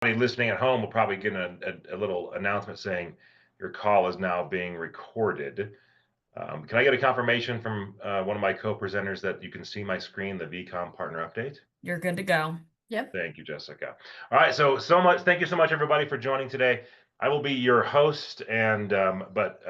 Listening at home will probably get a little announcement saying your call is now being recorded. Can I get a confirmation from one of my co-presenters that you can see my screen, the vCom partner update? You're good to go. Yep. Thank you, Jessica. All right, so much. Thank you so much, everybody, for joining today. I will be your host, and but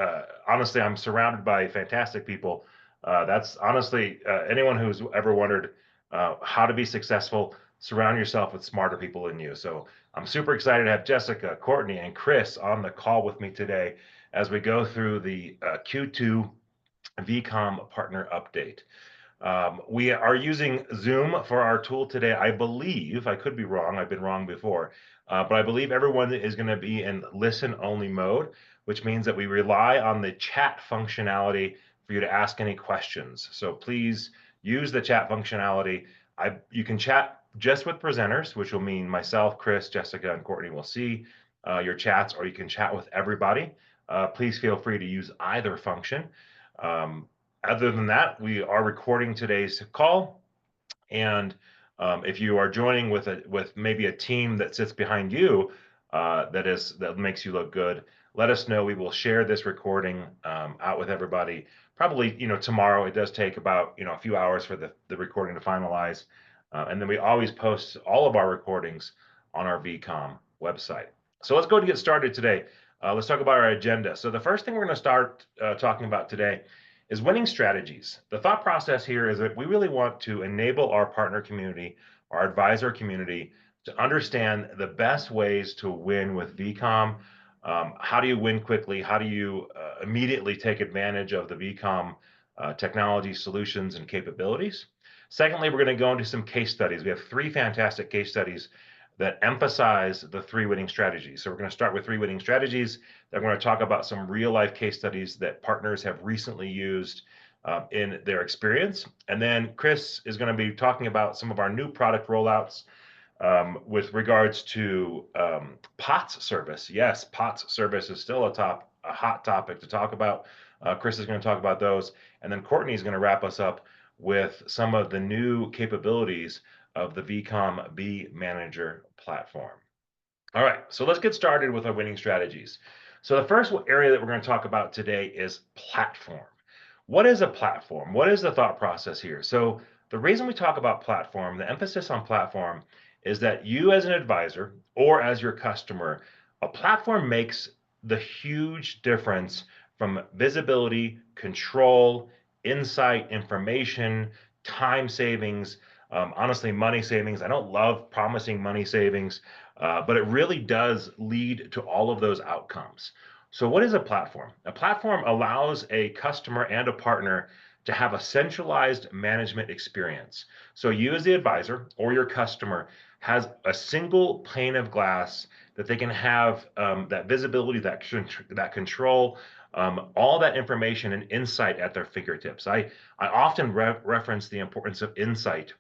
honestly, I'm surrounded by fantastic people. That's honestly anyone who's ever wondered how to be successful. Surround yourself with smarter people than you. So I'm super excited to have Jessica, Courtney, and Chris on the call with me today as we go through the Q2 vCom partner update. We are using Zoom for our tool today. I believe, I could be wrong, I've been wrong before, but I believe everyone is going to be in listen only mode, which means that we rely on the chat functionality for you to ask any questions. So please use the chat functionality. You can chat just with presenters, which will mean myself, Chris, Jessica, and Courtney will see your chats, or you can chat with everybody. Please feel free to use either function. Um, Other than that, we are recording today's call, and if you are joining with maybe a team that sits behind you that makes you look good, let us know. We will share this recording out with everybody. Probably tomorrow. It does take about a few hours for the recording to finalize, and then we always post all of our recordings on our vCom website. So let's go to get started today. Let's talk about our agenda. So the first thing we're going to start talking about today is winning strategies. The thought process here is that we really want to enable our partner community, our advisor community, to understand the best ways to win with vCom. How do you win quickly? How do you immediately take advantage of the vCom technology solutions and capabilities? Secondly, we're going to go into some case studies. We have 3 fantastic case studies that emphasize the 3 winning strategies. So we're going to start with 3 winning strategies. Then we're going to talk about some real life case studies that partners have recently used in their experience. And then Chris is going to be talking about some of our new product rollouts with regards to POTS service. Yes, POTS service is still a hot topic to talk about. Chris is going to talk about those. And then Courtney is going to wrap us up with some of the new capabilities of the vCom vManager platform. All right, so let's get started with our winning strategies. So the first area that we're going to talk about today is platform. What is a platform? What is the thought process here? So the reason we talk about platform, the emphasis on platform, is that you as an advisor or as your customer, a platform makes the huge difference from visibility, control, insight, information, time savings, honestly, money savings. I don't love promising money savings, but it really does lead to all of those outcomes. So, what is a platform? A platform allows a customer and a partner to have a centralized management experience. So, you as the advisor or your customer has a single pane of glass that they can have that visibility, that control, all that information and insight at their fingertips. I often reference the importance of insight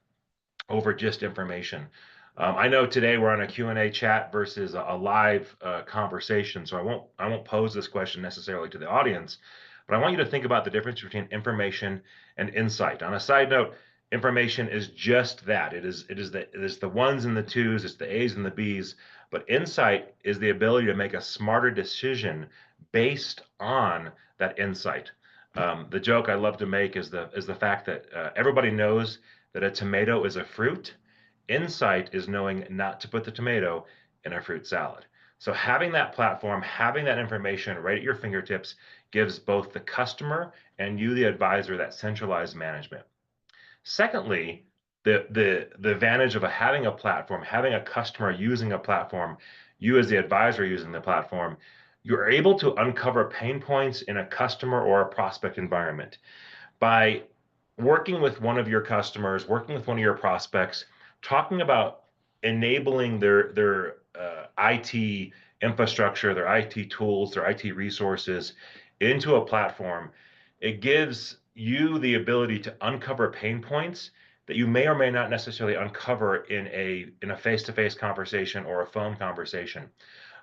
over just information. I know today we're on a Q&A chat versus a live conversation, so I won't pose this question necessarily to the audience, but I want you to think about the difference between information and insight. On a side note, information is just that. It is the ones and the twos, it's the A's and the B's, but insight is the ability to make a smarter decision based on that insight. The joke I love to make is the fact that everybody knows that a tomato is a fruit. Insight is knowing not to put the tomato in a fruit salad. So having that platform, having that information right at your fingertips gives both the customer and you, the advisor, that centralized management. Secondly, the advantage of having a platform, having a customer using a platform, you as the advisor using the platform, you're able to uncover pain points in a customer or a prospect environment by working with one of your customers, working with one of your prospects, talking about enabling their IT infrastructure, their IT tools, their IT resources into a platform, it gives you the ability to uncover pain points that you may or may not necessarily uncover in a face-to-face conversation or a phone conversation.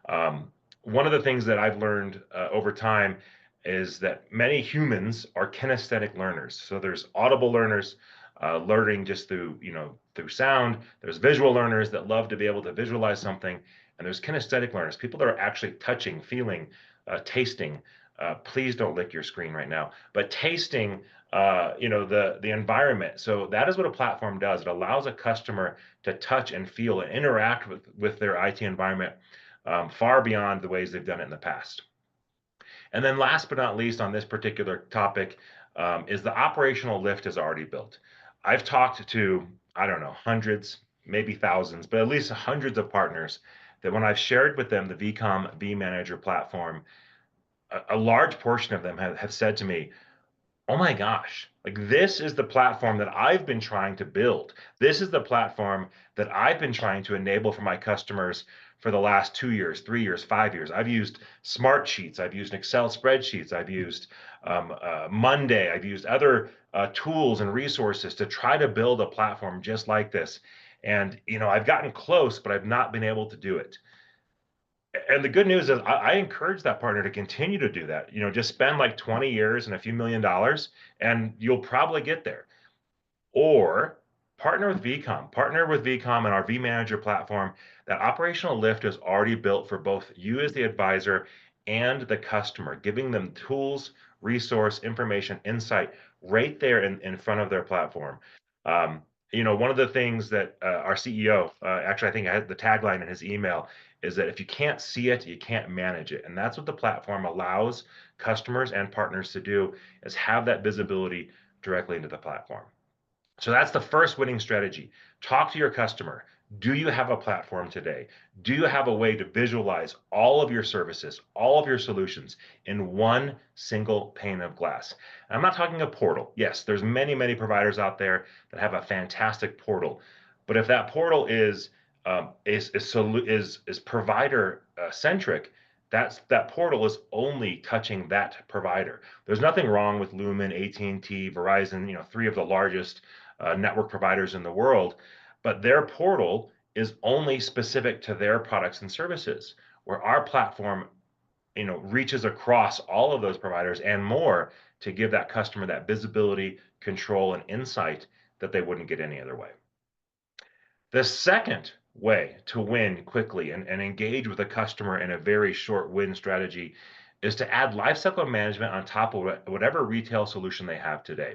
One of the things that I've learned over time is that many humans are kinesthetic learners. So there's audible learners learning just through sound. There's visual learners that love to be able to visualize something, and there's kinesthetic learners, people that are actually touching, feeling, tasting. Please don't lick your screen right now, but tasting, the environment. So that is what a platform does. It allows a customer to touch and feel and interact with their IT environment far beyond the ways they've done it in the past. And then last but not least on this particular topic is the operational lift is already built. I've talked to, I don't know, hundreds, maybe thousands, but at least hundreds of partners that when I've shared with them the vCom vManager platform, a large portion of them have said to me, oh my gosh, like this is the platform that I've been trying to build. This is the platform that I've been trying to enable for my customers for the last 2 years, 3 years, 5 years. I've used smart sheets, I've used Excel spreadsheets, I've used Monday, I've used other tools and resources to try to build a platform just like this. And I've gotten close, but I've not been able to do it. And the good news is I encourage that partner to continue to do that. Just spend like 20 years and a few $1,000,000 and you'll probably get there. Or partner with vCom and our vManager platform. That operational lift is already built for both you as the advisor and the customer, giving them tools, resource, information, insight right there in front of their platform. One of the things that our CEO, actually, I think I had the tagline in his email, is that if you can't see it, you can't manage it. And that's what the platform allows customers and partners to do, is have that visibility directly into the platform. So that's the first winning strategy. Talk to your customer. Do you have a platform today? Do you have a way to visualize all of your services, all of your solutions in one single pane of glass? And I'm not talking a portal. Yes, there's many, many providers out there that have a fantastic portal. But if that portal is provider centric, that portal is only touching that provider. There's nothing wrong with Lumen, AT&T, Verizon, three of the largest network providers in the world, but their portal is only specific to their products and services, where our platform reaches across all of those providers and more to give that customer that visibility, control, and insight that they wouldn't get any other way. The second way to win quickly and engage with a customer in a very short win strategy is to add lifecycle management on top of whatever retail solution they have today.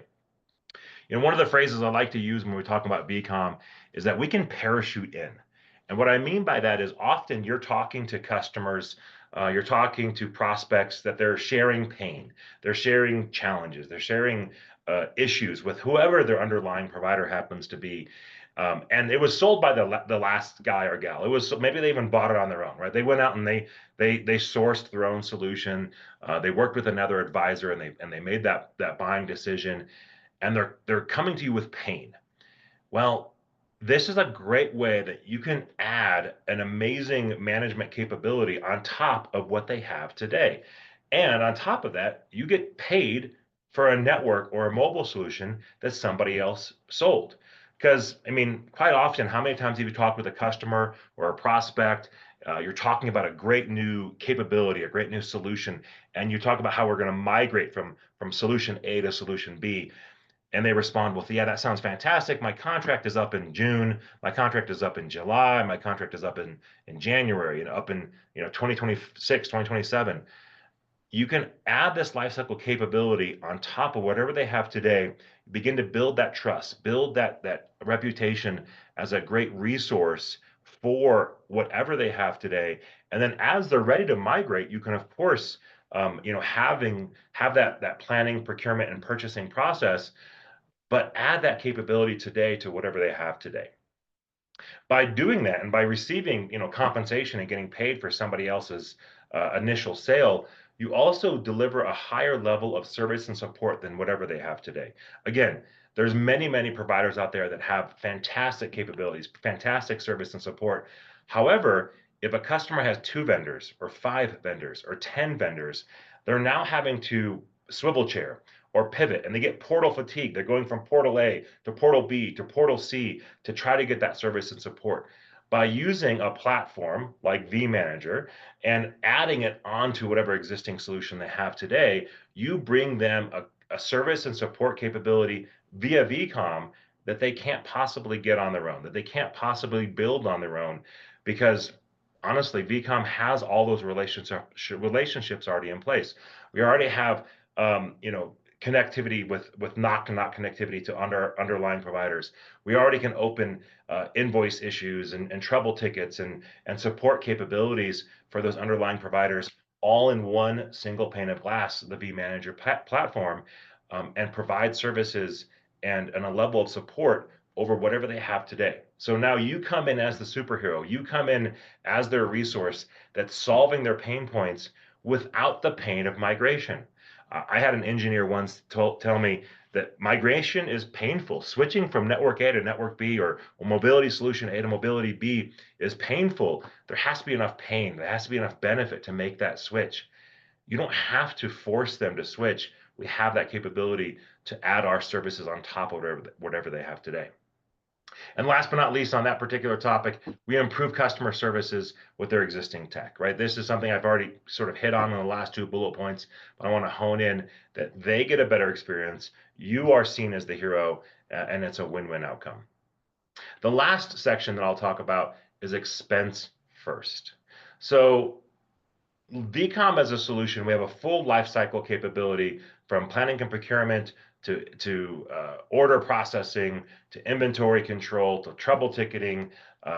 One of the phrases I like to use when we talk about vCom is that we can parachute in. And what I mean by that is often you're talking to customers, you're talking to prospects that they're sharing pain, they're sharing challenges, they're sharing issues with whoever their underlying provider happens to be. And it was sold by the last guy or gal. It was, maybe they even bought it on their own, right? They went out and they sourced their own solution. They worked with another advisor and they made that buying decision, and they're coming to you with pain. Well, this is a great way that you can add an amazing management capability on top of what they have today. And on top of that, you get paid for a network or a mobile solution that somebody else sold. Because, I mean, quite often, how many times have you talked with a customer or a prospect? You're talking about a great new capability, a great new solution, and you talk about how we're going to migrate from solution A to solution B. And they respond, well, yeah, that sounds fantastic. My contract is up in June. My contract is up in July. My contract is up in January and up in 2026, 2027. You can add this lifecycle capability on top of whatever they have today, begin to build that trust, build that reputation as a great resource for whatever they have today. And then as they're ready to migrate, you can, of course, have that planning, procurement, and purchasing process, but add that capability today to whatever they have today. By doing that and by receiving compensation and getting paid for somebody else's initial sale, you also deliver a higher level of service and support than whatever they have today. Again, there's many providers out there that have fantastic capabilities, fantastic service and support. However, if a customer has 2 vendors or 5 vendors or 10 vendors, they're now having to swivel chair or pivot, and they get portal fatigue. They're going from portal A to portal B to portal C to try to get that service and support. By using a platform like vManager and adding it onto whatever existing solution they have today, you bring them a service and support capability via vCom that they can't possibly get on their own, that they can't possibly build on their own, because honestly, vCom has all those relationships already in place. We already have, connectivity with knock-to-knock connectivity to underlying providers. We already can open invoice issues and trouble tickets and support capabilities for those underlying providers all in one single pane of glass, the vManager platform, and provide services and a level of support over whatever they have today. So now you come in as the superhero. You come in as their resource that's solving their pain points without the pain of migration. I had an engineer once tell me that migration is painful. Switching from network A to network B or mobility solution A to mobility B is painful. There has to be enough pain. There has to be enough benefit to make that switch. You don't have to force them to switch. We have that capability to add our services on top of whatever they have today. And last but not least, on that particular topic, we improve customer services with their existing tech, right? This is something I've already sort of hit on in the last 2 bullet points, but I want to hone in that they get a better experience. You are seen as the hero, and it's a win-win outcome. The last section that I'll talk about is expense first. So vCom as a solution, we have a full lifecycle capability from planning and procurement to order processing, to inventory control, to trouble ticketing,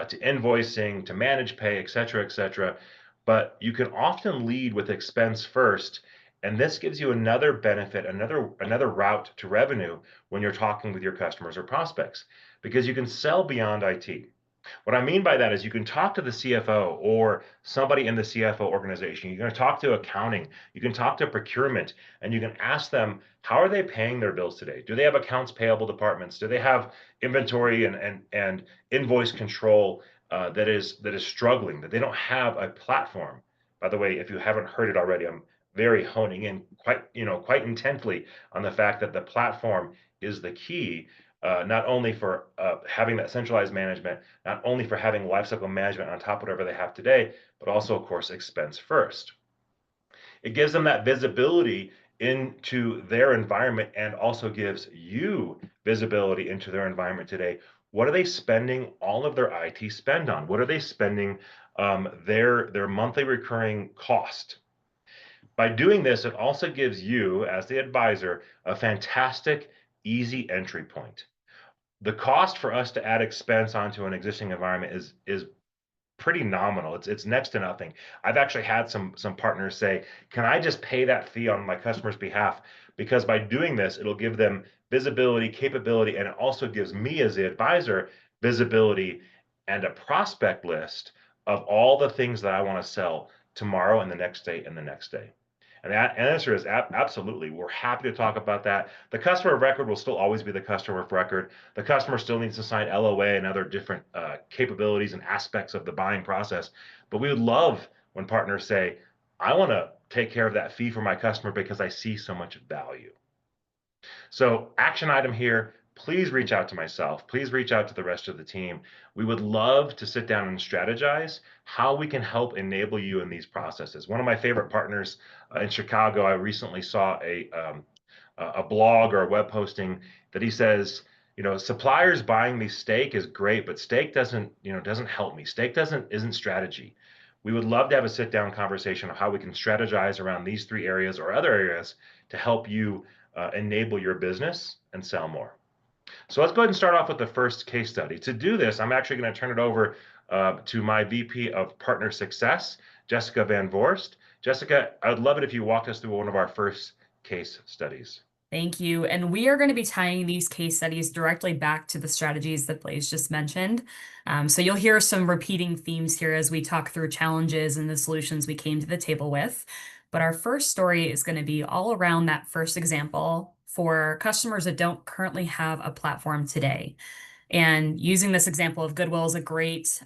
to invoicing, to manage pay, et cetera, et cetera. But you can often lead with expense first, and this gives you another benefit, another route to revenue when you're talking with your customers or prospects, because you can sell beyond IT. What I mean by that is you can talk to the CFO or somebody in the CFO organization. You're going to talk to accounting. You can talk to procurement, and you can ask them, how are they paying their bills today? Do they have accounts payable departments? Do they have inventory and invoice control that is struggling? That they don't have a platform. By the way, if you haven't heard it already, I'm very honing in quite intently on the fact that the platform is the key, not only for having that centralized management, not only for having lifecycle management on top of whatever they have today, but also, of course, expense first. It gives them that visibility into their environment and also gives you visibility into their environment today. What are they spending all of their IT spend on? What are they spending their monthly recurring cost? By doing this, it also gives you, as the advisor, a fantastic, easy entry point. The cost for us to add expense onto an existing environment is pretty nominal. It's next to nothing. I've actually had some partners say, "Can I just pay that fee on my customer's behalf?" Because by doing this, it'll give them visibility, capability, and it also gives me as the advisor visibility and a prospect list of all the things that I want to sell tomorrow and the next day and the next day. And the answer is absolutely. We're happy to talk about that. The customer of record will still always be the customer of record. The customer still needs to sign LOA and other different capabilities and aspects of the buying process. But we would love when partners say, I want to take care of that fee for my customer because I see so much value. So action item here, please reach out to myself. Please reach out to the rest of the team. We would love to sit down and strategize how we can help enable you in these processes. One of my favorite partners in Chicago, I recently saw a blog or a web posting that he says, suppliers buying me steak is great, but steak doesn't help me. Steak isn't strategy. We would love to have a sit down conversation of how we can strategize around these 3 areas or other areas to help you enable your business and sell more. So let's go ahead and start off with the first case study. To do this, I'm actually going to turn it over to my VP of Partner Success, Jessica Van Voorst. Jessica, I would love it if you walked us through one of our first case studies. Thank you. And we are going to be tying these case studies directly back to the strategies that Blaise just mentioned. So you'll hear some repeating themes here as we talk through challenges and the solutions we came to the table with. But our first story is going to be all around that first example for customers that don't currently have a platform today. And using this example of Goodwill is a great,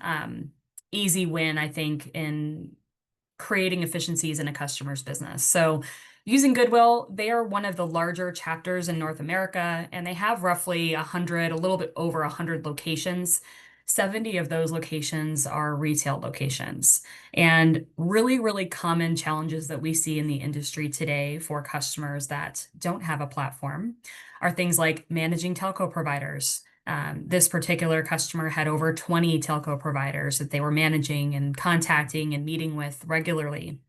easy win, I think, in creating efficiencies in a customer's business. So using Goodwill, they are one of the larger chapters in North America, and they have roughly 100, a little bit over 100 locations. 70 of those locations are retail locations. And really, really common challenges that we see in the industry today for customers that don't have a platform are things like managing telco providers, This particular customer had over 20 telco providers that they were managing and contacting and meeting with regularly.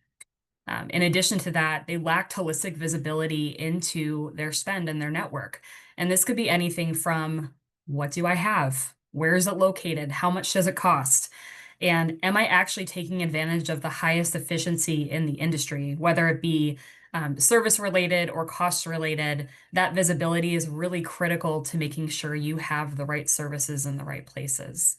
In addition to that, they lacked holistic visibility into their spend and their network. And this could be anything from what do I have? Where is it located? How much does it cost? And am I actually taking advantage of the highest efficiency in the industry, whether it be service related or cost related? That visibility is really critical to making sure you have the right services in the right places.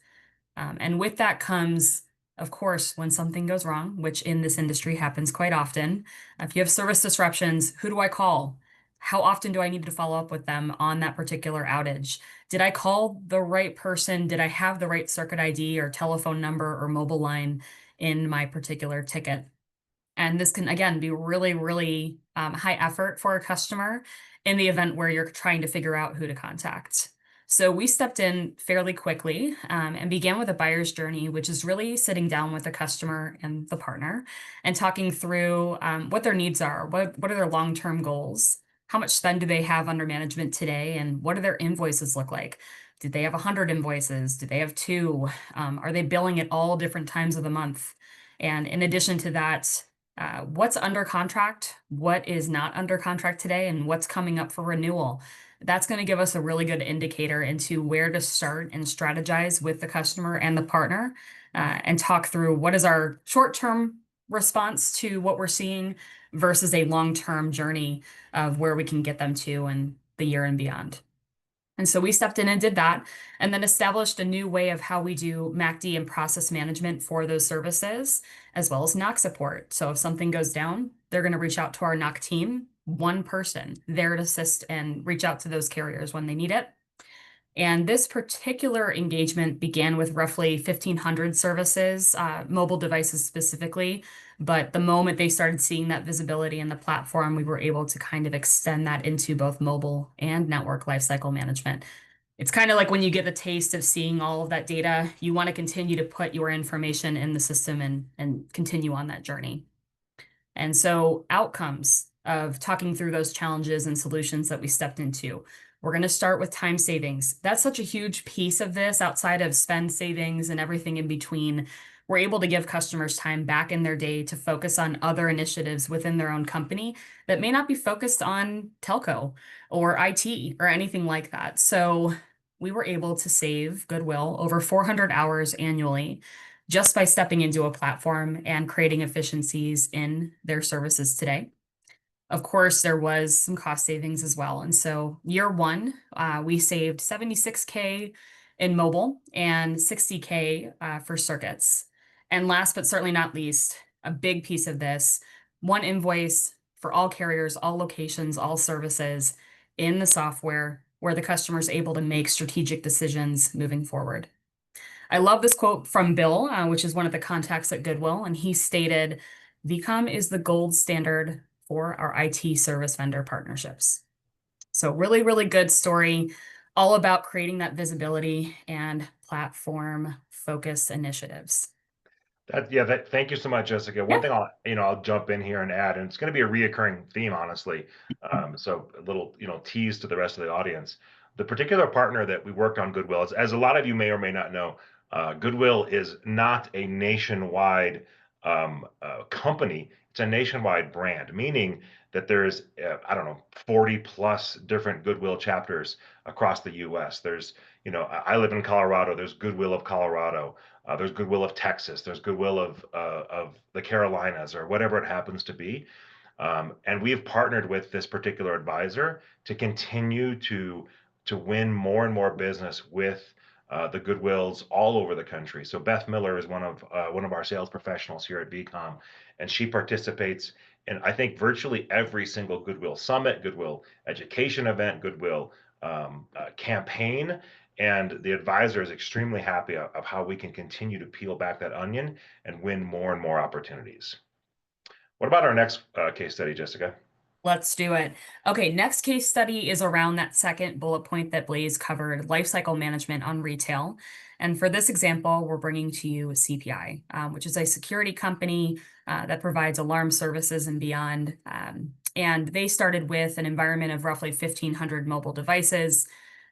And with that comes, of course, when something goes wrong, which in this industry happens quite often. If you have service disruptions, who do I call? How often do I need to follow up with them on that particular outage? Did I call the right person? Did I have the right circuit ID or telephone number or mobile line in my particular ticket? And this can, again, be really, really high effort for a customer in the event where you're trying to figure out who to contact. So we stepped in fairly quickly and began with a buyer's journey, which is really sitting down with the customer and the partner and talking through what their needs are, what are their long-term goals, how much spend do they have under management today, and what do their invoices look like? Did they have 100 invoices? Do they have two? Are they billing at all different times of the month? And in addition to that, what's under contract, what is not under contract today, and what's coming up for renewal. That's going to give us a really good indicator into where to start and strategize with the customer and the partner and talk through what is our short-term response to what we're seeing versus a long-term journey of where we can get them to in the year and beyond. And so we stepped in and did that, and then established a new way of how we do MACD and process management for those services, as well as NOC support. So if something goes down, they're going to reach out to our NOC team, one person there to assist and reach out to those carriers when they need it. And this particular engagement began with roughly 1,500 services, mobile devices specifically. But the moment they started seeing that visibility in the platform, we were able to kind of extend that into both mobile and network lifecycle management. It's kind of like when you get a taste of seeing all of that data, you want to continue to put your information in the system and continue on that journey. And so outcomes of talking through those challenges and solutions that we stepped into. We're going to start with time savings. That's such a huge piece of this outside of spend savings and everything in between. We're able to give customers time back in their day to focus on other initiatives within their own company that may not be focused on telco or IT or anything like that. So we were able to save goodwill over 400 hours annually just by stepping into a platform and creating efficiencies in their services today. Of course, there was some cost savings as well. And so year one, we saved 76K in mobile and 60K for circuits. And last but certainly not least, a big piece of this, one invoice for all carriers, all locations, all services in the software where the customer is able to make strategic decisions moving forward. I love this quote from Bill, which is one of the contacts at Goodwill, and he stated, vCom is the gold standard for our IT service vendor partnerships. So really, really good story, all about creating that visibility and platform focused initiatives. Thank you so much, Jessica. Yeah. One thing I'll jump in here and add, and it's going to be a reoccurring theme, honestly. So a little, tease to the rest of the audience. The particular partner that we worked on Goodwill, as a lot of you may or may not know, Goodwill is not a nationwide company. It's a nationwide brand, meaning that there's, I don't know, 40 plus different Goodwill chapters across the U.S. There's, I live in Colorado. There's Goodwill of Colorado. There's Goodwill of Texas. There's Goodwill of the Carolinas or whatever it happens to be. And we've partnered with this particular advisor to continue to win more and more business with the Goodwills all over the country. So Beth Miller is one of our sales professionals here at vCom, and she participates in, I think, virtually every single Goodwill summit, Goodwill education event, Goodwill campaign. And the advisor is extremely happy of how we can continue to peel back that onion and win more and more opportunities. What about our next case study, Jessica? Let's do it. Okay, next case study is around that second bullet point that Blaise covered, lifecycle management on retail. And for this example, we're bringing to you CPI, which is a security company that provides alarm services and beyond. And they started with an environment of roughly 1,500 mobile devices.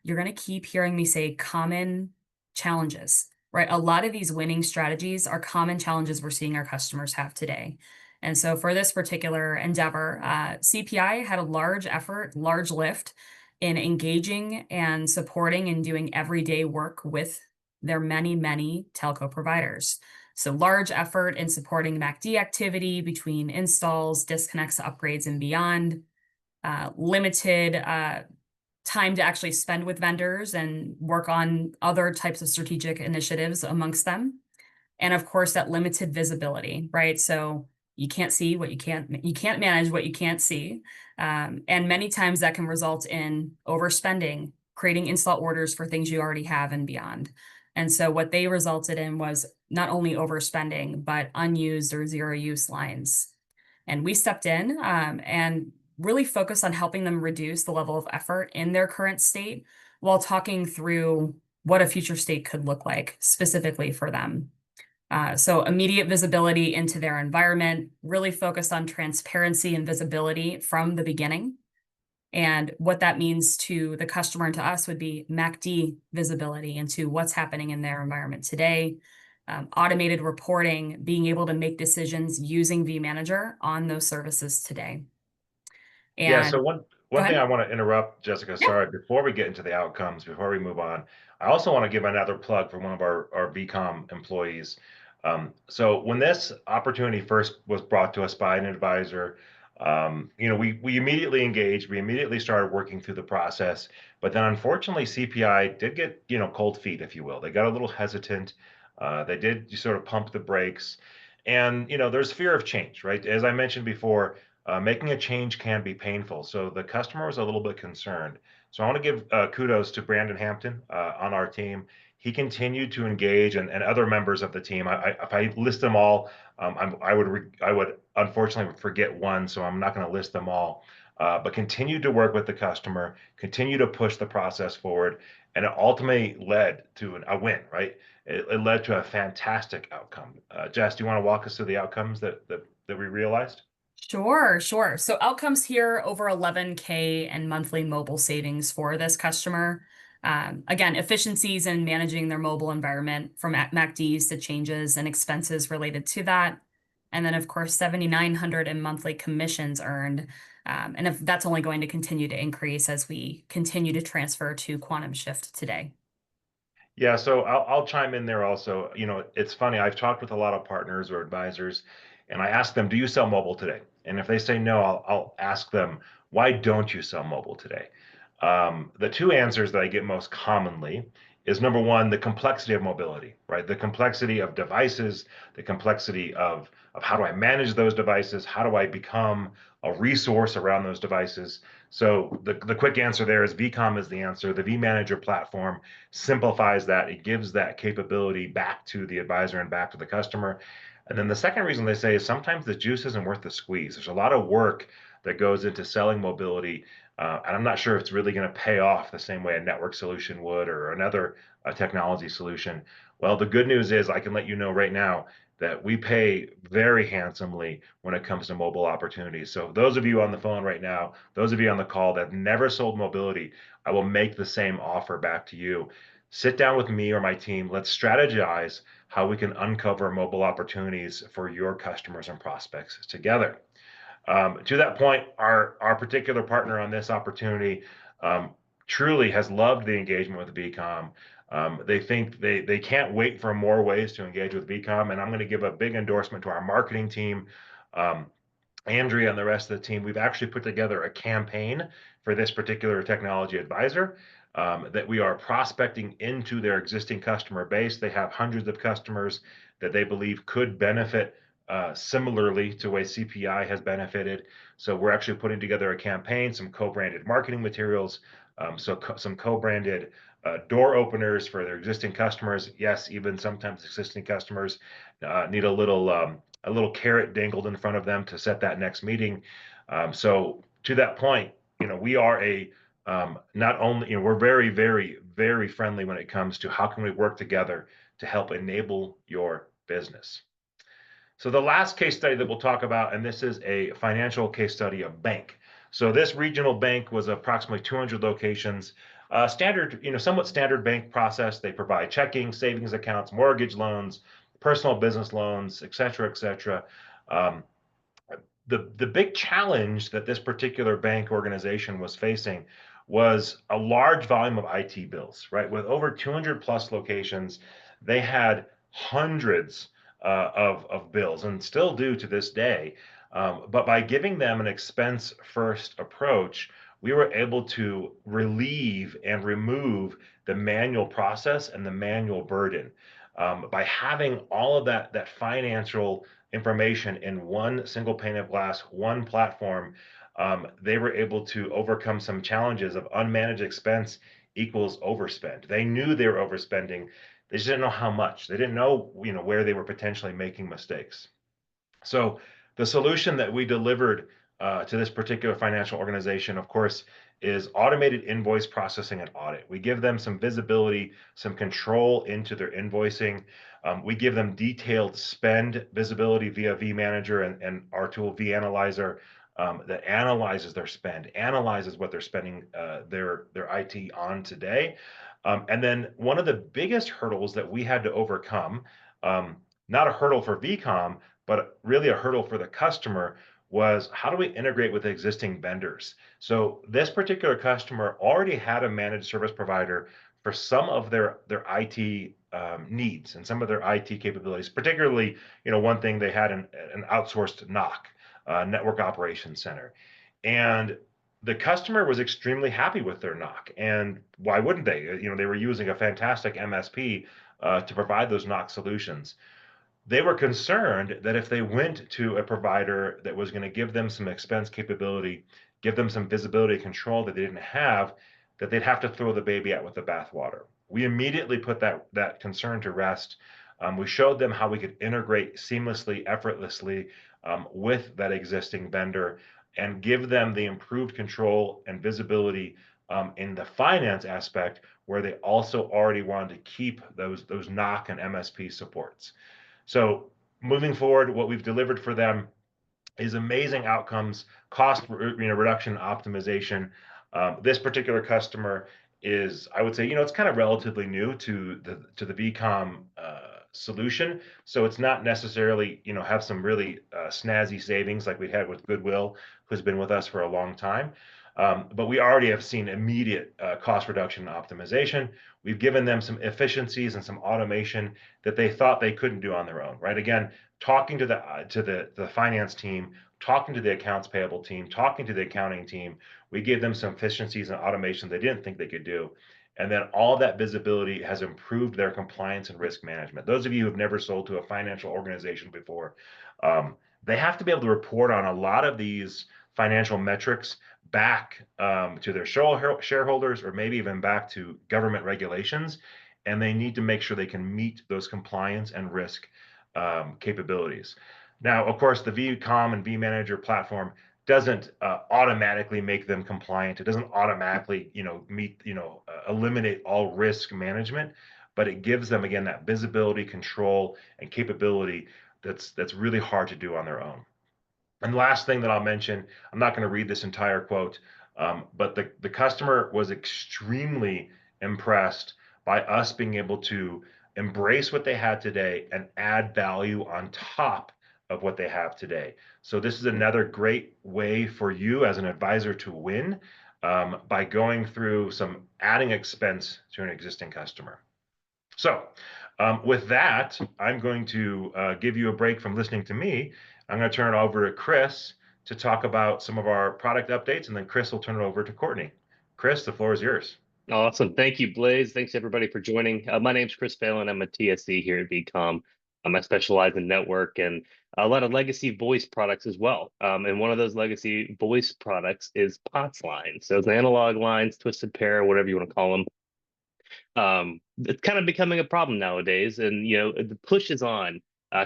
you're going to keep hearing me say common challenges, right? A lot of these winning strategies are common challenges we're seeing our customers have today. And so for this particular endeavor, CPI had a large effort, large lift in engaging and supporting and doing everyday work with their many, many telco providers. So large effort in supporting MACD activity between installs, disconnects, upgrades, and beyond. Limited time to actually spend with vendors and work on other types of strategic initiatives amongst them. And of course, that limited visibility, right? So you can't see what you can't manage what you can't see. And many times that can result in overspending, creating install orders for things you already have and beyond. And so what they resulted in was not only overspending, but unused or zero use lines. And we stepped in and really focused on helping them reduce the level of effort in their current state while talking through what a future state could look like specifically for them. So immediate visibility into their environment, really focused on transparency and visibility from the beginning. And what that means to the customer and to us would be MACD visibility into what's happening in their environment today, automated reporting, being able to make decisions using vManager on those services today. Yeah, And so go one thing ahead. I want to interrupt, Jessica, Yeah. sorry, before we get into the outcomes, before we move on, I also want to give another plug for one of our vCom employees. So when this opportunity first was brought to us by an advisor, we immediately engaged, we immediately started working through the process, but then unfortunately CPI did get, cold feet, if you will. They got a little hesitant. They did sort of pump the brakes. And, there's fear of change, right? As I mentioned before, making a change can be painful. So the customer was a little bit concerned. So I want to give kudos to Brandon Hampton on our team. He continued to engage and other members of the team. If I list them all, I would unfortunately forget one, so I'm not going to list them all. But continued to work with the customer, continue to push the process forward, and it ultimately led to a win, right? It led to a fantastic outcome. Jess, do you want to walk us through the outcomes that we realized? Sure, sure. So outcomes here over 11K and monthly mobile savings for this customer. Again, efficiencies in managing their mobile environment from MACDs to changes and expenses related to that. And then, of course, 7,900 in monthly commissions earned. And if that's only going to continue to increase as we continue to transfer to Quantum Shift today. Yeah, so I'll chime in there also. It's funny. I've talked with a lot of partners or advisors, and I ask them, "Do you sell mobile today?" And if they say no, I'll ask them, "Why don't you sell mobile today?" The two answers that I get most commonly is number one, the complexity of mobility, right? The complexity of devices, the complexity of how do I manage those devices? How do I become a resource around those devices? So the quick answer there is vCom is the answer. The vManager platform simplifies that. It gives that capability back to the advisor and back to the customer. And then the second reason they say is sometimes the juice isn't worth the squeeze. There's a lot of work that goes into selling mobility, and I'm not sure if it's really going to pay off the same way a network solution would or another technology solution. Well, the good news is I can let you know right now that we pay very handsomely when it comes to mobile opportunities. So those of you on the phone right now, those of you on the call that have never sold mobility, I will make the same offer back to you. Sit down with me or my team. Let's strategize how we can uncover mobile opportunities for your customers and prospects together. To that point, our particular partner on this opportunity um, truly has loved the engagement with vCom. They think they can't wait for more ways to engage with vCom, and I'm going to give a big endorsement to our marketing team. Um, Andrea and the rest of the team, we've actually put together a campaign for this particular technology advisor that we are prospecting into their existing customer base. They have hundreds of customers that they believe could benefit similarly to the way CPI has benefited. So we're actually putting together a campaign, some co-branded marketing materials, some co-branded door openers for their existing customers. Yes, even sometimes existing customers need a little carrot dangled in front of them to set that next meeting. So to that point, we are not only, we're very, very, very friendly when it comes to how can we work together to help enable your business. So the last case study that we'll talk about, and this is a financial case study of bank. So this regional bank was approximately 200 locations. Standard, somewhat standard bank process. They provide checking, savings accounts, mortgage loans, personal business loans, et cetera, et cetera. Um, the big challenge that this particular bank organization was facing was a large volume of IT bills, right? With over 200 plus locations, they had hundreds of bills and still do to this day. But by giving them an expense first approach, we were able to relieve and remove the manual process and the manual burden. By having all of that financial information in one single pane of glass, one platform, they were able to overcome some challenges of unmanaged expense equals overspend. They knew they were overspending. They just didn't know how much. They didn't know, where they were potentially making mistakes. So the solution that we delivered to this particular financial organization, of course, is automated invoice processing and audit. We give them some visibility, some control into their invoicing. We give them detailed spend visibility via vManager and our tool vAnalyzer that analyzes their spend, analyzes what they're spending their IT on today. And then one of the biggest hurdles that we had to overcome, not a hurdle for vCom, but really a hurdle for the customer, was how do we integrate with existing vendors? So this particular customer already had a managed service provider for some of their IT needs and some of their IT capabilities. Particularly, one thing they had an outsourced NOC, Network Operations Center, and the customer was extremely happy with their NOC. And why wouldn't they? They were using a fantastic MSP to provide those NOC solutions. They were concerned that if they went to a provider that was going to give them some expense capability, give them some visibility control that they didn't have, that they'd have to throw the baby out with the bathwater. We immediately put that concern to rest. We showed them how we could integrate seamlessly, effortlessly with that existing vendor and give them the improved control and visibility in the finance aspect, where they also already wanted to keep those NOC and MSP supports. So moving forward, what we've delivered for them is amazing outcomes, cost reduction, optimization. This particular customer is, I would say, it's kind of relatively new to the vCom solution, so it's not necessarily have some really snazzy savings like we had with Goodwill, who's been with us for a long time. But we already have seen immediate cost reduction and optimization. We've given them some efficiencies and some automation that they thought they couldn't do on their own. Right? Again, talking to the finance team, talking to the accounts payable team, talking to the accounting team, we gave them some efficiencies and automation they didn't think they could do. And then all that visibility has improved their compliance and risk management. Those of you who have never sold to a financial organization before, they have to be able to report on a lot of these financial metrics back to their shareholders, or maybe even back to government regulations. And they need to make sure they can meet those compliance and risk capabilities. Now, of course, the vCom and vManager platform doesn't automatically make them compliant. It doesn't automatically, eliminate all risk management, but it gives them, again, that visibility, control, and capability that's really hard to do on their own. And last thing that I'll mention, I'm not going to read this entire quote, but the customer was extremely impressed by us being able to embrace what they had today and add value on top of what they have today. So this is another great way for you as an advisor to win by going through some adding expense to an existing customer. So with that, I'm going to give you a break from listening to me. I'm going to turn it over to Chris to talk about some of our product updates, and then Chris will turn it over to Courtney. Chris, the floor is yours. Awesome. Thank you, Blaise. Thanks everybody for joining. My name's Chris Phelan. I'm a TSC here at vCom. I specialize in network and a lot of legacy voice products as well. And one of those legacy voice products is POTS lines. So it's analog lines, twisted pair, whatever you want to call them. It's kind of becoming a problem nowadays. And, the push is on.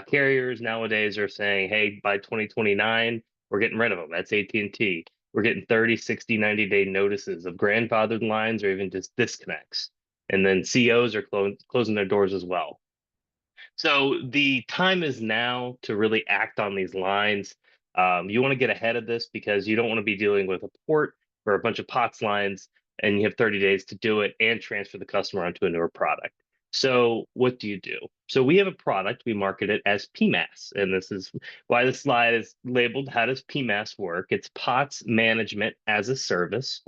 Carriers nowadays are saying, hey, by 2029, we're getting rid of them. That's AT&T. We're getting 30, 60, 90-day notices of grandfathered lines or even just disconnects. And then COs are closing their doors as well. So the time is now to really act on these lines. You want to get ahead of this because you don't want to be dealing with a port for a bunch of POTS lines and you have 30 days to do it and transfer the customer onto a newer product. So what do you do? So we have a product, we market it as PMaaS, and this is why the slide is labeled, how does PMaaS work? It's POTS Management as a Service.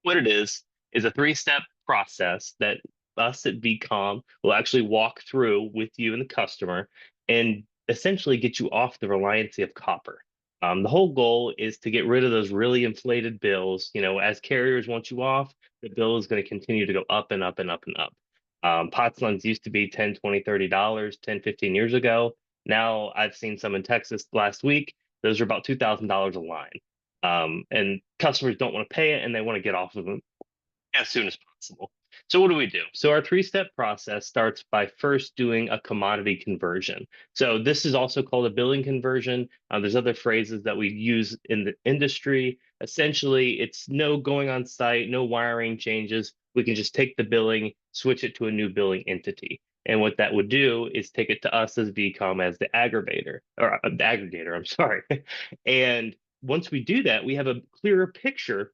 What it is a three-step process that us at vCom will actually walk through with you and the customer and essentially get you off the reliance of copper. The whole goal is to get rid of those really inflated bills. You know, as carriers want you off, the bill is going to continue to go up and up and up and up. POTS lines used to be $10, $20, $30, 10, 15 years ago. Now I've seen some in Texas last week. Those are about $2,000 a line. And customers don't want to pay it and they want to get off of them as soon as possible. So what do we do? So our three-step process starts by first doing a commodity conversion. So this is also called a billing conversion. There's other phrases that we use in the industry. Essentially, it's no going on site, no wiring changes. We can just take the billing, switch it to a new billing entity. And what that would do is take it to us as vCom as the aggregator, or the aggregator, I'm sorry. And once we do that, we have a clearer picture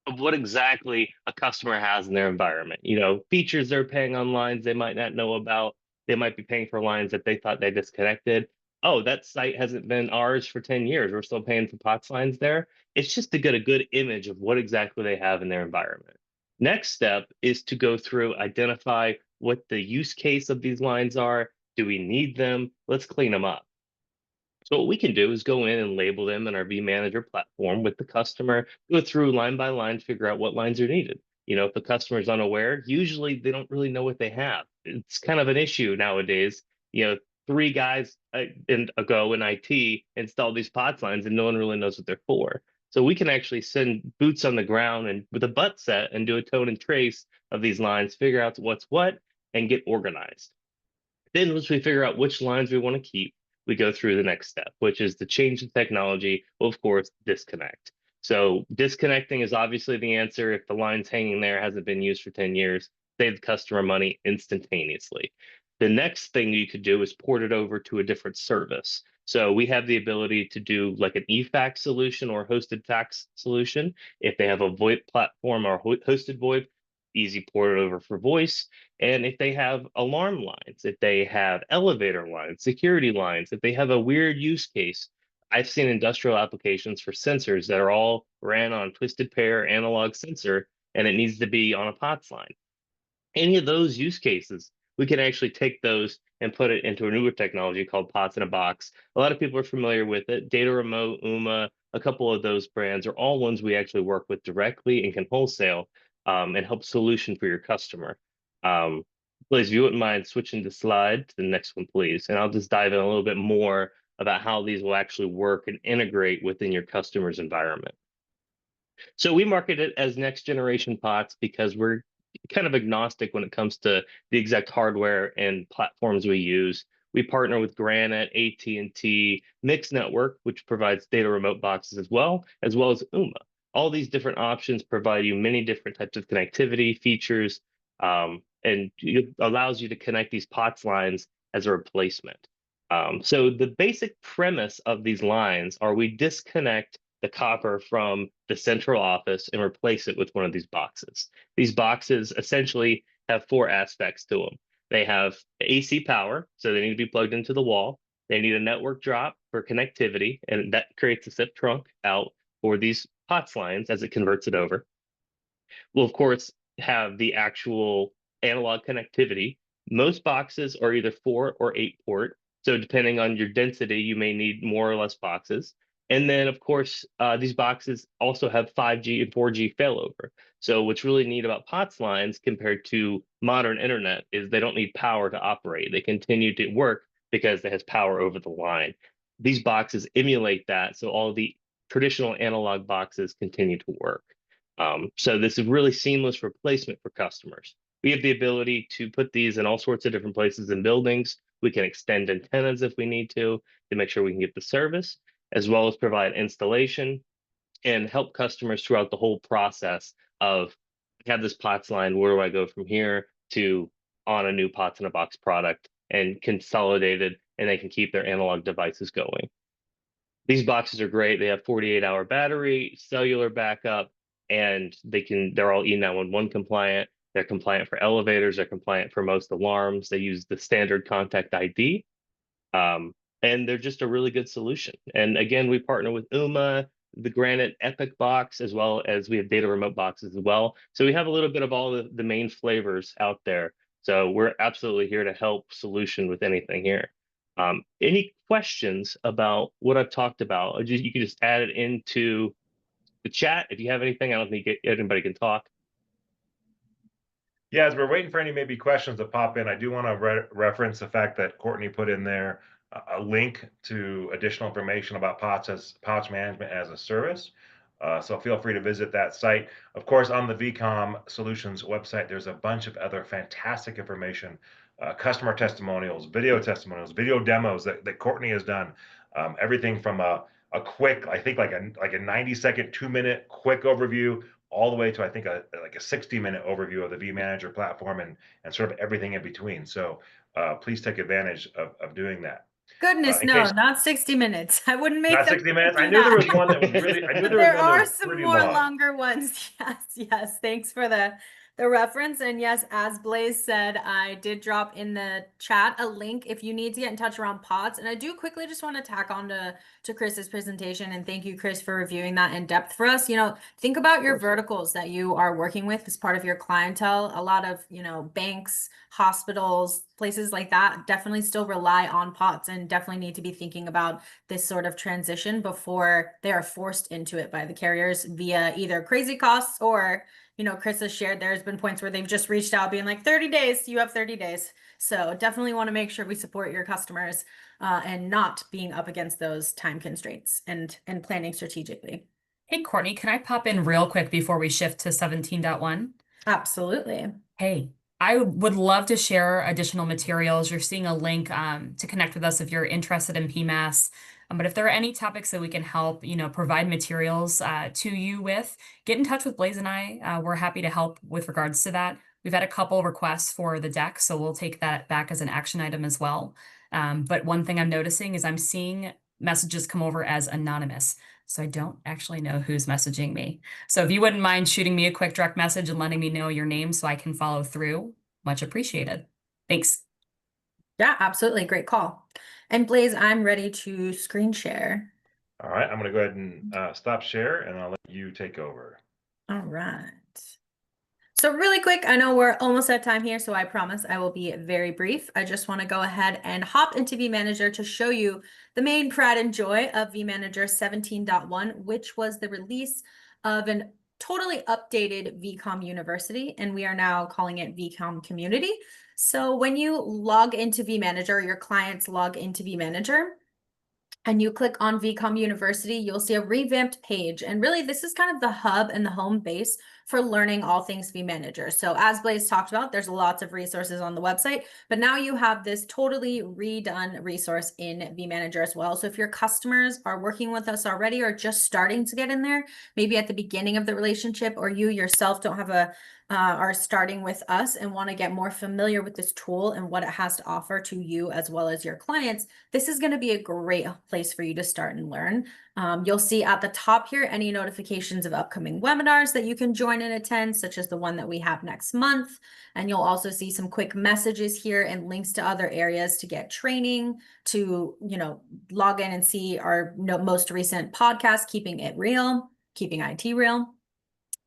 of what exactly a customer has in their environment. You know, features they're paying on lines they might not know about. They might be paying for lines that they thought they disconnected. Oh, that site hasn't been ours for 10 years. We're still paying for POTS lines there. It's just to get a good image of what exactly they have in their environment. Next step is to go through, identify what the use case of these lines are. Do we need them? Let's clean them up. So what we can do is go in and label them in our vManager platform with the customer, go through line by line, figure out what lines are needed. You know, if the customer is unaware, usually they don't really know what they have. It's kind of an issue nowadays. You know, three guys ago in IT installed these POTS lines and no one really knows what they're for. So we can actually send boots on the ground and with a butt set and do a tone and trace of these lines, figure out what's what, and get organized. Then once we figure out which lines we want to keep, we go through the next step, which is to change the technology, well, of course, disconnect. So disconnecting is obviously the answer. If the line's hanging there, hasn't been used for 10 years, save the customer money instantaneously. The next thing you could do is port it over to a different service. So we have the ability to do like an eFax solution or hosted fax solution. If they have a VoIP platform or hosted VoIP, easy port it over for voice. And if they have alarm lines, if they have elevator lines, security lines, if they have a weird use case, I've seen industrial applications for sensors that are all ran on twisted pair analog sensor, and it needs to be on a POTS line. Any of those use cases, we can actually take those and put it into a newer technology called POTS in a Box. A lot of people are familiar with it. Data Remote, UMA, a couple of those brands are all ones we actually work with directly and can wholesale and help solution for your customer. Blaise, if you wouldn't mind switching the slide to the next one, please. And I'll just dive in a little bit more about how these will actually work and integrate within your customer's environment. So we market it as next generation POTS because we're kind of agnostic when it comes to the exact hardware and platforms we use. We partner with Granite, AT&T, Mix Network, which provides data remote boxes as well as UMA. All these different options provide you many different types of connectivity features, and it allows you to connect these POTS lines as a replacement. So the basic premise of these lines are we disconnect the copper from the central office and replace it with one of these boxes. These boxes essentially have four aspects to them. They have AC power, so they need to be plugged into the wall. They need a network drop for connectivity, and that creates a SIP trunk out for these POTS lines as it converts it over. We'll, of course, have the actual analog connectivity. Most boxes are either 4 or 8 port. So depending on your density, you may need more or less boxes. And then, of course, these boxes also have 5G and 4G failover. So what's really neat about POTS lines compared to modern internet is they don't need power to operate. They continue to work because it has power over the line. These boxes emulate that, so all the traditional analog boxes continue to work. So this is really seamless replacement for customers. We have the ability to put these in all sorts of different places in buildings. We can extend antennas if we need to make sure we can get the service, as well as provide installation and help customers throughout the whole process of, I have this POTS line, where do I go from here to on a new POTS in a Box product and consolidated, and they can keep their analog devices going. These boxes are great. They have 48-hour battery, cellular backup, and they're all E911 compliant. They're compliant for elevators. They're compliant for most alarms. They use the standard contact ID. And they're just a really good solution. And again, we partner with UMA, the Granite Epic box, as well as we have data remote boxes as well. So we have a little bit of all the main flavors out there. So we're absolutely here to help solution with anything here. Any questions about what I've talked about? You can just add it into the chat. If you have anything, I don't think anybody can talk. Yeah, as we're waiting for any maybe questions to pop in, I do want to reference the fact that Courtney put in there a link to additional information about pouch management as a service. So feel free to visit that site. Of course, on the vCom Solutions website, there's a bunch of other fantastic information, customer testimonials, video demos that Courtney has done. Everything from a quick, I think like a 90-second, 2-minute quick overview, all the way to I think like a 60-minute overview of the vManager platform and sort of everything in between. So please take advantage of doing that. Goodness, In no, case not 60 minutes. I wouldn't make not them 60 minutes. do I knew there was that. one that was really. I knew there was There one that are was some pretty more long. longer ones. Yes, yes. Thanks for the reference. And yes, as Blaise said, I did drop in the chat a link if you need to get in touch around pods. And I do quickly just want to tack on to Chris's presentation. And thank you, Chris, for reviewing that in depth for us. Think about your verticals that you are working with as part of your clientele. A lot of, banks, hospitals, places like that definitely still rely on pods and definitely need to be thinking about this sort of transition before they are forced into it by the carriers via either crazy costs or, Chris has shared there's been points where they've just reached out being like 30 days, you have 30 days. So definitely want to make sure we support your customers and not being up against those time constraints and planning strategically. Hey, Courtney, can I pop in real quick before we shift to 17.1? Absolutely. Hey, I would love to share additional materials. You're seeing a link to connect with us if you're interested in PMaaS. But if there are any topics that we can help, provide materials to you with, get in touch with Blaise and I. We're happy to help with regards to that. We've had a couple requests for the deck, so we'll take that back as an action item as well. But one thing I'm noticing is I'm seeing messages come over as anonymous. So I don't actually know who's messaging me. So if you wouldn't mind shooting me a quick direct message and letting me know your name so I can follow through, much appreciated. Thanks. Yeah, absolutely. Great call. And Blaise, I'm ready to screen share. All right, I'm going to go ahead and stop share, and I'll let you take over. All right. So really quick, I know we're almost at time here, so I promise I will be very brief. I just want to go ahead and hop into vManager to show you the main pride and joy of vManager 17.1, which was the release of an totally updated vCom University, and we are now calling it vCom Community. So when you log into vManager, your clients log into vManager, and you click on vCom University, you'll see a revamped page. And really, this is kind of the hub and the home base for learning all things vManager. So as Blaise talked about, there's lots of resources on the website, but now you have this totally redone resource in vManager as well. So if your customers are working with us already or just starting to get in there, maybe at the beginning of the relationship, or you yourself don't have are starting with us and want to get more familiar with this tool and what it has to offer to you as well as your clients, this is going to be a great place for you to start and learn. You'll see at the top here any notifications of upcoming webinars that you can join and attend, such as the one that we have next month. And you'll also see some quick messages here and links to other areas to get training, to log in and see our most recent podcast, Keeping It Real, Keeping IT Real.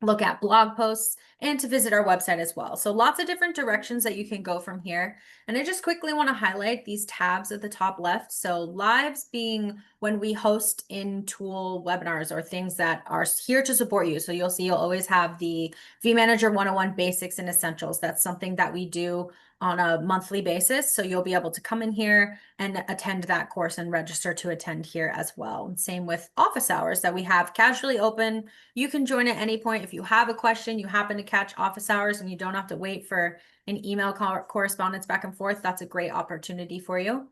Look at blog posts, and to visit our website as well. So lots of different directions that you can go from here. And I just quickly want to highlight these tabs at the top left. So lives being when we host in-tool webinars or things that are here to support you. So you'll see you'll always have the vManager 101 basics and essentials. That's something that we do on a monthly basis. So you'll be able to come in here and attend that course and register to attend here as well. And same with office hours that we have casually open. You can join at any point. If you have a question, you happen to catch office hours and you don't have to wait for an email correspondence back and forth, that's a great opportunity for you.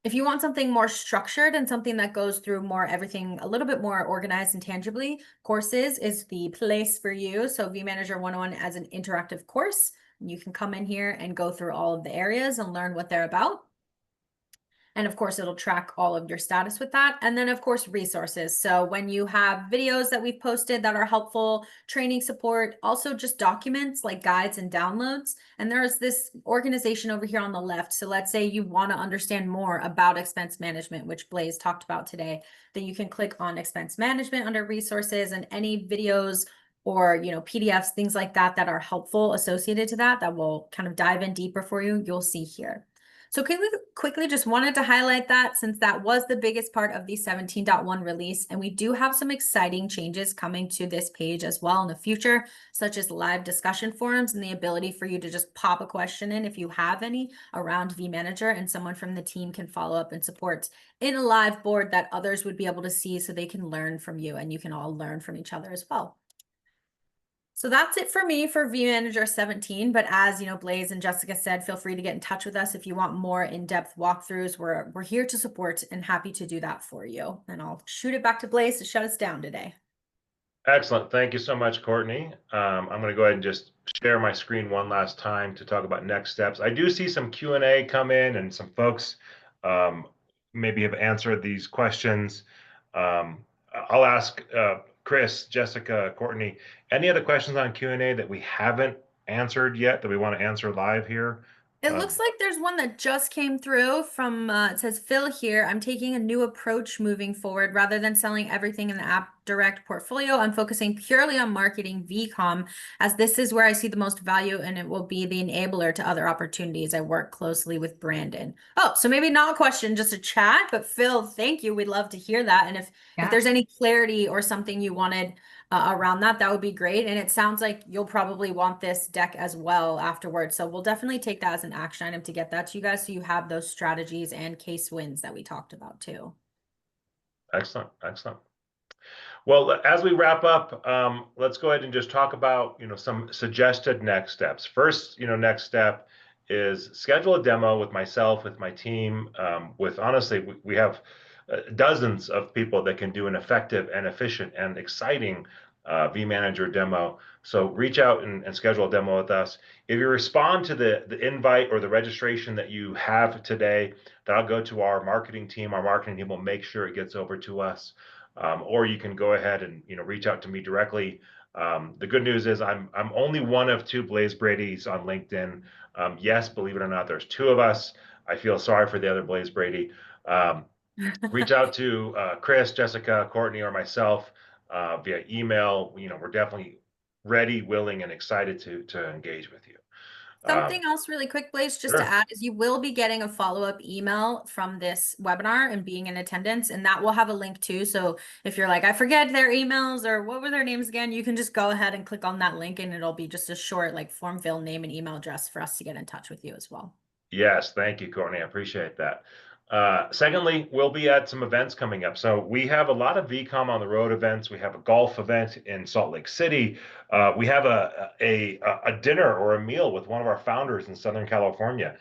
If you want something more structured and something that goes through more everything a little bit more organized and tangibly, courses is the place for you. So vManager 101 as an interactive course, you can come in here and go through all of the areas and learn what they're about. And of course, it'll track all of your status with that. And then of course, resources. So when you have videos that we've posted that are helpful, training support, also just documents like guides and downloads. And there's this organization over here on the left. So let's say you want to understand more about expense management, which Blaise talked about today, then you can click on expense management under resources, and any videos or, you know, PDFs, things like that, that are helpful associated to that, that will kind of dive in deeper for you, you'll see here. So quickly just wanted to highlight that, since that was the biggest part of the 17.1 release. And we do have some exciting changes coming to this page as well in the future, such as live discussion forums and the ability for you to just pop a question in if you have any around vManager, and someone from the team can follow up and support in a live board that others would be able to see, so they can learn from you and you can all learn from each other as well. So that's it for me for vManager 17. But as you know, Blaise and Jessica said, feel free to get in touch with us if you want more in-depth walkthroughs. We're here to support and happy to do that for you. And I'll shoot it back to Blaise to shut us down today. Excellent. Thank you so much, Courtney. I'm going to go ahead and just share my screen one last time to talk about next steps. I do see some Q&A come in, and some folks maybe have answered these questions. I'll ask Chris, Jessica, Courtney, any other questions on Q&A that we haven't answered yet that we want to answer live here? It looks like there's one that just came through from, it says, Phil here. I'm taking a new approach moving forward. Rather than selling everything in the app direct portfolio, I'm focusing purely on marketing vCom, as this is where I see the most value, and it will be the enabler to other opportunities. I work closely with Brandon. Oh, so maybe not a question, just a chat. But Phil, thank you. We'd love to hear that. And if there's any clarity or something you wanted around that, that would be great. And it sounds like you'll probably want this deck as well afterwards. So we'll definitely take that as an action item to get that to you guys, so you have those strategies and case wins that we talked about too. Excellent. Excellent. Well, as we wrap up, let's go ahead and just talk about, some suggested next steps. First, next step is schedule a demo with myself, with my team, honestly, we have dozens of people that can do an effective and efficient and exciting vManager demo. So reach out and schedule a demo with us. If you respond to the invite or the registration that you have today, that'll go to our marketing team. Our marketing team will make sure it gets over to us. Or you can go ahead and reach out to me directly. The good news is I'm only one of two Blaise Bradys on LinkedIn. Yes, believe it or not, there's two of us. I feel sorry for the other Blaise Brady. Reach out to Chris, Jessica, Courtney, or myself via email. We're definitely ready, willing, and excited to engage with you. Something else really quick, Blaise, just Sure. to add, is you will be getting a follow-up email from this webinar and being in attendance, and that will have a link too. So if you're like, I forget their emails or what were their names again, you can just go ahead and click on that link, and it'll be just a short form fill, name and email address for us to get in touch with you as well. Yes, thank you, Courtney. I appreciate that. Secondly, we'll be at some events coming up. So we have a lot of vCom on the road events. We have a golf event in Salt Lake City. We have a dinner or a meal with one of our founders in Southern California.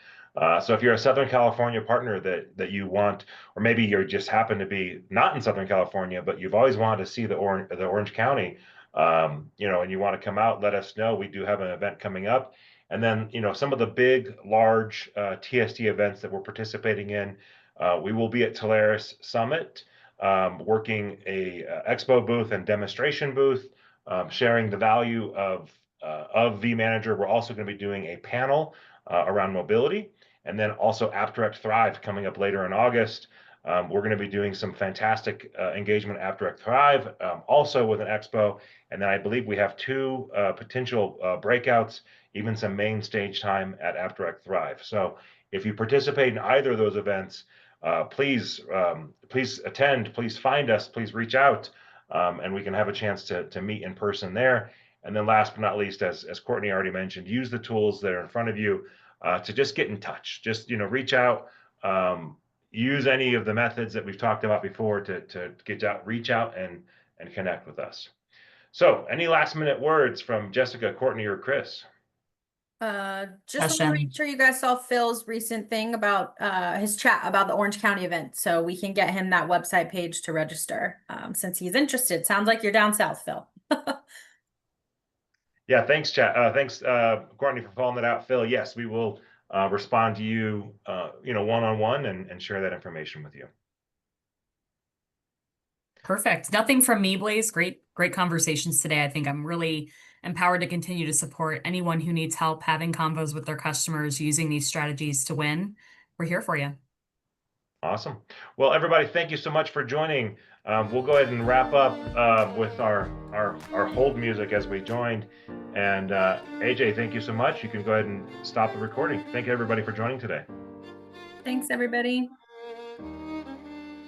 So if you're a Southern California partner that you want, or maybe you just happen to be not in Southern California, but you've always wanted to see the Orange County, and you want to come out, let us know. We do have an event coming up. And then, some of the big, large TSD events that we're participating in, we will be at Telarus Summit, working a expo booth and demonstration booth, sharing the value of vManager. We're also going to be doing a panel around mobility, and then also AppDirect Thrive coming up later in August. We're going to be doing some fantastic engagement at AppDirect Thrive, also with an expo. And then I believe we have two potential breakouts, even some main stage time at AppDirect Thrive. So if you participate in either of those events, please attend, please find us, please reach out, and we can have a chance to meet in person there. And then last but not least, as Courtney already mentioned, use the tools that are in front of you to just get in touch. Just reach out, use any of the methods that we've talked about before to reach out and connect with us. So any last minute words from Jessica, Courtney, or Chris? Just want to make sure you guys saw Phil's recent thing about his chat about the Orange County event, so we can get him that website page to register since he's interested. Sounds like you're down south, Phil. Yeah, thanks, chat. Thanks, Courtney, for following that out. Phil, yes, we will respond to you, one-on-one and share that information with you. Perfect. Nothing from me, Blaise. Great conversations today. I think I'm really empowered to continue to support anyone who needs help having convos with their customers using these strategies to win. We're here for you. Awesome. Well, everybody, thank you so much for joining. We'll go ahead and wrap up with our hold music as we joined. And AJ, thank you so much. You can go ahead and stop the recording. Thank you, everybody, for joining today. Thanks, everybody.